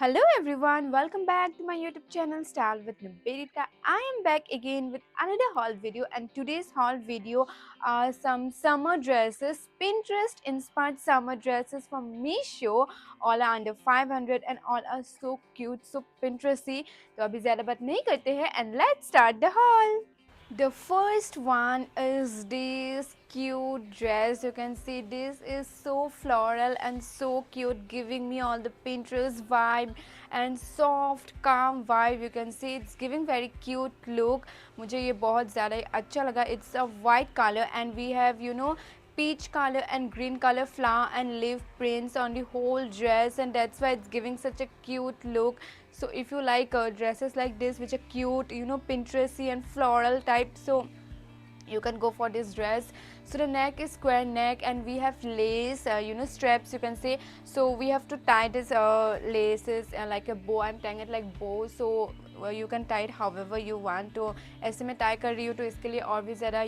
Hello everyone, welcome back to my YouTube channel Style with Niberita. I am back again with another haul video, and today's haul video are some summer dresses, Pinterest inspired summer dresses from Meesho. All are under 500 and all are so cute, so Pinteresty. तो अभी ज़्यादा बात नहीं करते हैं and let's start the haul. The first one is this cute dress. You can see this is so floral and so cute, giving me all the Pinterest vibe and soft calm vibe. You can see it's giving very cute look. मुझे ये बहुत ज़्यादा अच्छा लगा. It's a white color and we have peach color and green color flower and leaf prints on the whole dress, and that's why it's giving such a cute look. So if you like dresses like this which are cute, Pinteresty and floral type, so you can go for this dress. So the neck is square neck and we have lace, straps, you can say. So we have to tie this laces like a bow. I'm tying it like bow, so you can tie it however you want. तो ऐसे मैं tie कर रही हूँ तो इसके लिए और भी ज़्यादा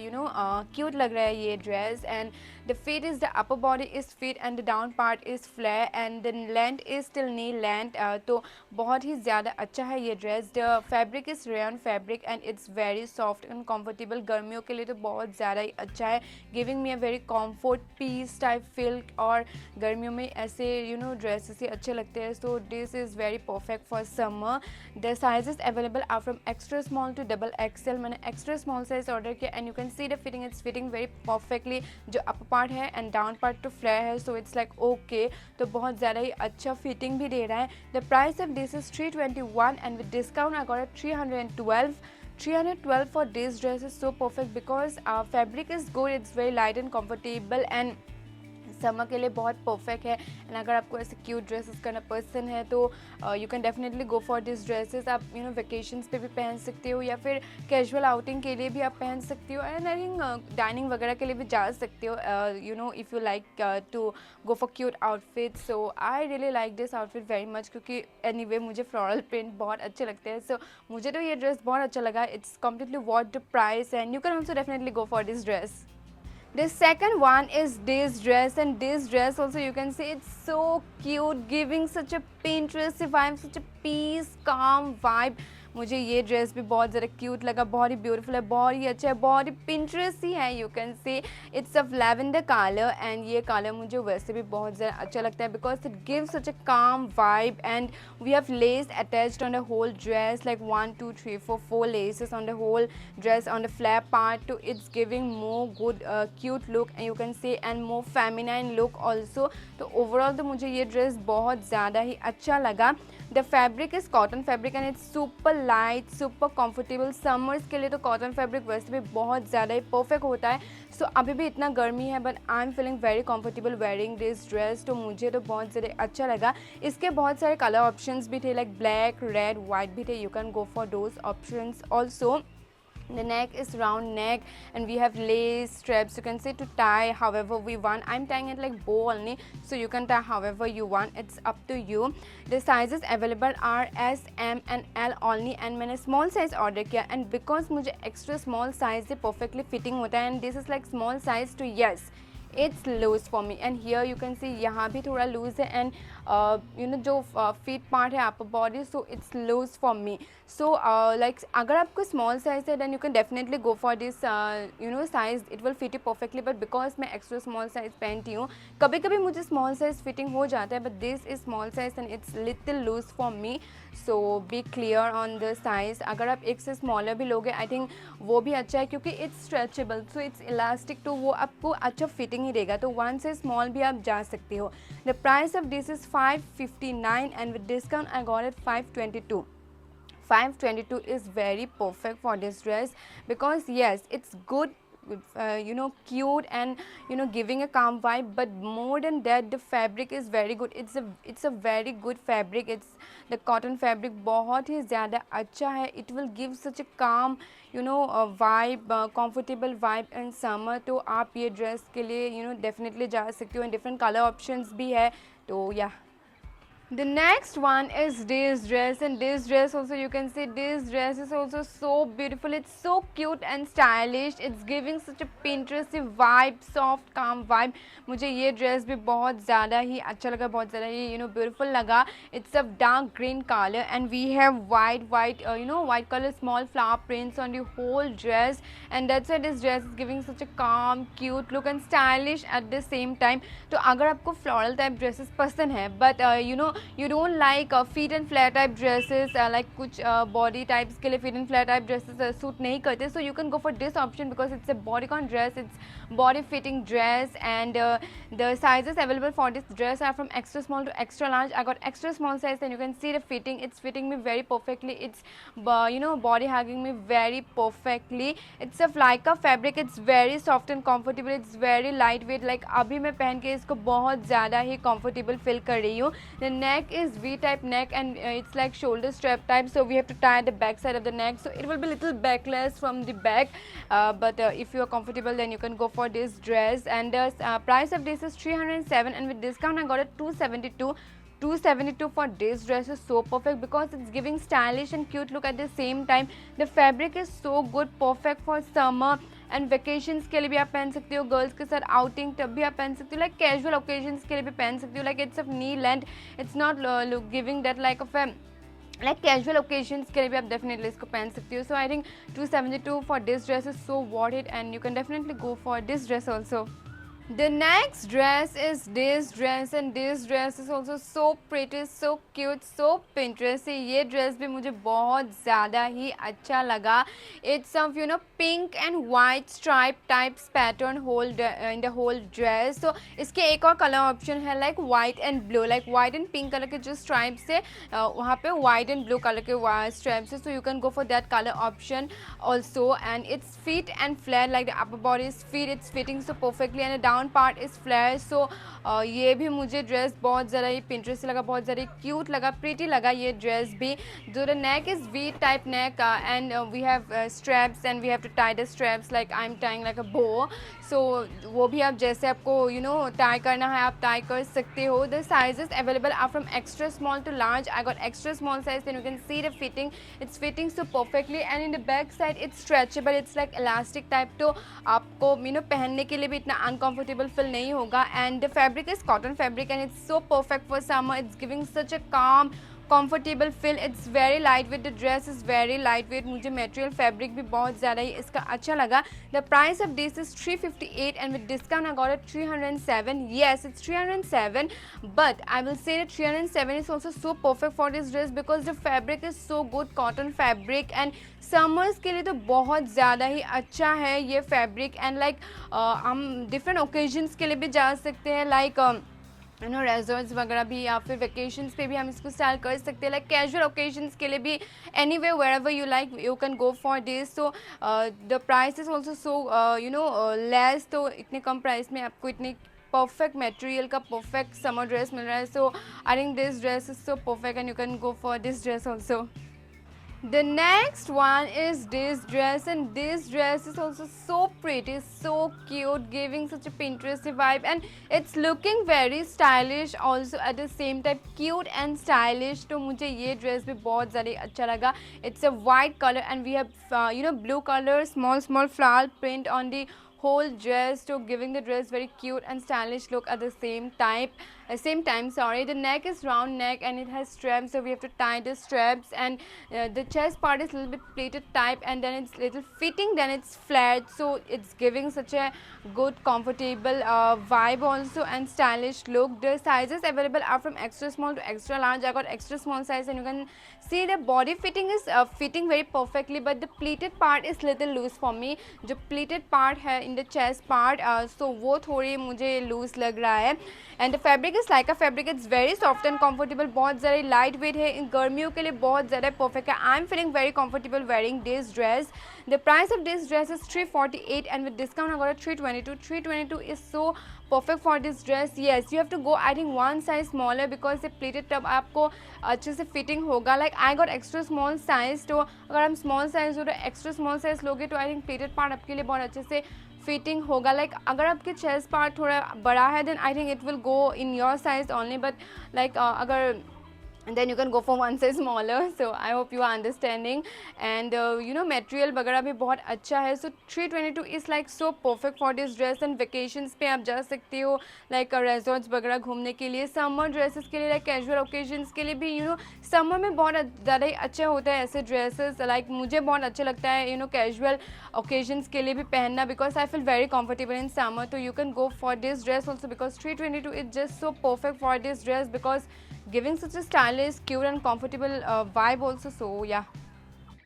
cute लग रहा है ये dress. And the fit is, the upper body is fit and the down part is flare and the length is till knee length. तो बहुत ही ज़्यादा अच्छा है ये dress. The fabric is rayon fabric and it's very soft and comfortable. गर्मियों के लिए तो बहुत ज़्यादा ही अच्छा है, giving me a very comfort piece type feel. और गर्मियों में ऐसे ड्रेसेस ही अच्छे लगते हैं. So this is very perfect for summer. The sizes available are from extra small to double XL. मैंने एक्स्ट्रा स्मॉल साइज ऑर्डर किया and you can see the fitting, it's fitting very perfectly. जो upper part है and down part to flare है, so it's like okay. तो बहुत ज़्यादा ही अच्छा फिटिंग भी दे रहा है. The price of this is 321 and with discount I got 312. 312 for this dress is so perfect because fabric is good, it's very light and comfortable and summer के लिए बहुत परफेक्ट है. एंड अगर आपको ऐसे क्यूट ड्रेसेस करना पसंद है तो you can definitely go for this dresses. आप वेकेशंस पे भी पहन सकते हो या फिर कैजुअल आउटिंग के लिए भी आप पहन सकते हो एंड आई थिंक डाइनिंग वगैरह के लिए भी जा सकते हो. If you like to go for cute outfit. So I really like this outfit very much क्योंकि एनीवे मुझे फ्लोरल प्रिंट बहुत अच्छे लगते हैं. सो मुझे तो ये ड्रेस बहुत अच्छा लगा. It's completely what the price and you can also definitely go for this dress. The second one is this dress, and this dress also you can see it's so cute, giving such a Pinterest vibe, such a peace, calm vibe. मुझे ये dress भी बहुत ज़्यादा cute लगा, बहुत ही beautiful है, बहुत ही अच्छा है, बहुत ही पिंटरेस्ट ही है. You can see it's of lavender colour and ये कलर मुझे वैसे भी बहुत ज़्यादा अच्छा लगता है because it gives such a calm vibe. And we have lace attached on the whole dress like 1 2 3 4 4 laces on the whole dress on the flap part. To it's giving more good cute look and you can say and more feminine look also. तो overall तो मुझे ये dress बहुत ज़्यादा ही अच्छा लगा. The fabric is cotton fabric and it's super light, super comfortable. Summers के लिए तो कॉटन फैब्रिक वैसे भी बहुत ज़्यादा ही परफेक्ट होता है. सो अभी भी इतना गर्मी है but I am feeling very comfortable wearing this dress. तो मुझे तो बहुत ज़्यादा अच्छा लगा. इसके बहुत सारे कलर ऑप्शंस भी थे लाइक ब्लैक, रेड, वाइट भी थे. You can go for those options also. The neck is round neck and we have lace straps, you can say, to tie however we want. I'm tying it like bow only, so you can tie however you want, it's up to you. The sizes available are S, M and L only and मैंने small size order किया and because मुझे extra small size से perfectly fitting होता है and this is like small size to yes it's loose for me. And here you can see यहाँ भी थोड़ा loose है and जो feet part है upper body, so it's loose for me. So like अगर आपको small size है then you can definitely go for this size, it will fit you perfectly. But because मैं extra small size पहनती हूँ, कभी कभी मुझे small size fitting हो जाता है but this is small size and it's little loose for me. So be clear on the size. अगर आप एक से smaller भी लोगे I think वो भी अच्छा है क्योंकि it's stretchable, so it's elastic, तो वो आपको अच्छा fitting ही देगा. तो 1 से small भी आप जा सकते हो. The price of this is 559 and with discount I got it 522. 522 is very perfect for this dress because yes it's good, cute and giving a calm vibe, but more than that the fabric is very good. It's a very good fabric. It's the cotton fabric बहुत ही ज़्यादा अच्छा है. It will give such a calm vibe, comfortable vibe in summer. तो आप ये dress के लिए definitely जा सकते हो. and different color options भी है. तो yeah. The next one is this dress, and this dress also you can see this dress is also so beautiful. It's so cute and stylish. It's giving such a Pinteresty vibe, soft calm vibe. मुझे ये dress भी बहुत ज़्यादा ही अच्छा लगा, बहुत ज़्यादा ही beautiful लगा. It's of dark green color and we have white white color small flower prints on the whole dress, and that's why this dress is giving such a calm, cute look and stylish at the same time. तो अगर आपको floral type dresses पसंद है, but you don't like feet and flare type dresses, like कुछ body types के लिए feet and flare type dresses suit नहीं करते, so you can go for this option because it's a bodycon dress, it's body fitting dress, and the sizes available for this dress are from extra small to extra large. I got extra small size and you can see the fitting, it's fitting me very perfectly, it's body hugging me very perfectly. It's a flyka fabric, it's very soft and comfortable, it's very lightweight. like अभी मैं पहन के इसको बहुत ज़्यादा ही comfortable feel कर रही हूँ. The neck is V type neck and it's like shoulder strap type, so we have to tie the back side of the neck, so it will be little backless from the back, but if you are comfortable then you can go for this dress. And the price of this is 307 and with discount I got it 272 for this dress is so perfect because it's giving stylish and cute look at the same time. The fabric is so good, perfect for summer and vacations के लिए भी आप पहन सकते हो, girls के साथ outing तब भी आप पहन सकते हो, लाइक कैजुअल ओकेजन्स के लिए भी पहन सकते हो. Like it's of knee length, it's not look giving that like of like casual occasions के लिए भी आप डेफिनेटली इसको पहन सकते हो. So I think 272 for this dress is so worth it and you can definitely go for this dress also. The next dress is this dress and this dress is also so pretty, so cute, so Pinteresty. ये dress भी मुझे बहुत ज़्यादा ही अच्छा लगा. It's of pink and white stripe types pattern in the whole dress. So इसके एक और color option है like white and blue, like white and pink color के जो stripes है वहाँ पे white and blue color के stripes है. So you can go for that color option also, and it's fit and flare like the upper body is fit, it's fitting so perfectly and the down part is flare. So ये भी मुझे dress बहुत ज़्यादा ही Pinterest लगा, बहुत ज़्यादा cute लगा, pretty लगा ये ड्रेस भी. जो the neck is V type neck and we have straps and we have to tie the straps like I am tying like a bow. So वो भी आप जैसे आपको टाई करना है आप टाई कर सकते हो. The sizes available are from extra small to large. I got extra small size and you can see the fitting, it's fitting so perfectly and in the back side it's stretchable, it's like elastic type, तो आपको पहनने के लिए भी इतना uncomfortable feel नहीं होगा. And the fabric is cotton fabric and it's so perfect for summer. It's giving such a calm comfortable feel. It's very lightweight, the dress is very lightweight. मुझे material fabric भी बहुत ज़्यादा ही इसका अच्छा लगा. The price of this is 358 and with discount I got it 307. Yes, it's 307, but I will say that 307 is also so perfect for this dress because the fabric is so good, cotton fabric, and summers के लिए तो बहुत ज़्यादा ही अच्छा है ये fabric. And like हम डिफरेंट ओकेजन्स के लिए भी जा सकते हैं, लाइक रेजॉर्ट्स वगैरह भी, या फिर वेकेशंस पे भी हम इसको स्टाइल कर सकते हैं. लाइक कैजुअल ओकेजन्स के लिए भी anyway wherever you like you can go for this. So the price is also so less, तो इतने कम प्राइस में आपको इतने परफेक्ट मटेरियल का परफेक्ट समर ड्रेस मिल रहा है. So I think this dress is so perfect and you can go for this dress also. The next one is this dress, and this dress is also so pretty, so cute, giving such a Pinteresty vibe, and it's looking very stylish also at the same time, cute and stylish. तो मुझे ये dress भी बहुत ज़्यादा अच्छा लगा. It's a white color and we have blue color small flower print on the whole dress, so giving the dress very cute and stylish look at the same time. The neck is round neck and it has straps, so we have to tie the straps, and the chest part is a little bit pleated type, and then it's little fitting, then it's flat, so it's giving such a good comfortable vibe also and stylish look. The sizes available are from extra small to extra large. I got extra small size and you can see the body fitting is fitting very perfectly, but the pleated part is little loose for me. जो pleated part है in the chest part, so वो थोड़ी मुझे loose लग रहा है. And the fabric is like a fabric, it's very soft and comfortable, बहुत ज़्यादा लाइट वेट है, इन गर्मियों के लिए बहुत ज़्यादा परफेक्ट है. I am feeling very comfortable wearing this dress. The price of this dress is 348 and with discount I got it 322. 322 is so perfect for this dress. Yes, you have to go I think one size smaller because the pleated top आपको अच्छे से fitting होगा. Like I got extra small size, तो अगर हम small size हो तो extra small size लोगे तो I think pleated part आपके लिए बहुत अच्छे से फिटिंग होगा. लाइक अगर आपके चेस्ट पार्ट थोड़ा बड़ा है then I think it will go in your size only, but like अगर and then you can go for one size smaller. So I hope you are understanding. And material वगैरह भी बहुत अच्छा है. So 322 is like so perfect for this dress. And vacations पे आप जा सकते हो, like resorts वगैरह घूमने के लिए. Summer dresses के लिए, like casual occasions के लिए भी summer में बहुत ज़्यादा ही अच्छा होता है ऐसे dresses. Like मुझे बहुत अच्छा लगता है casual occasions के लिए भी पहनना, because I feel very comfortable in summer. So you can go for this dress also, because 322 is just so perfect for this dress, because giving such a stylish, cute and comfortable vibe also. So yeah.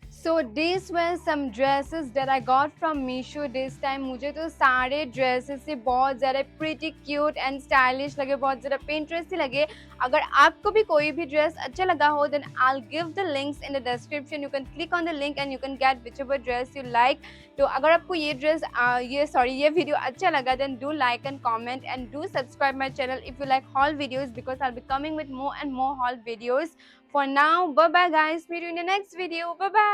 So these were some dresses that I got from Meesho this time. मुझे तो सारे dresses से बहुत ज़्यादा pretty cute and stylish लगे, बहुत ज़्यादा Pinterest लगे. अगर आपको भी कोई भी dress अच्छा लगा हो, then I'll give the links in the description. You can click on the link and you can get whichever dress you like. तो अगर आपको ये ये video अच्छा लगा, then do like and comment and do subscribe my channel if you like haul videos, because I'll be coming with more and more haul videos. For now, bye bye guys. Meet you in the next video. Bye bye.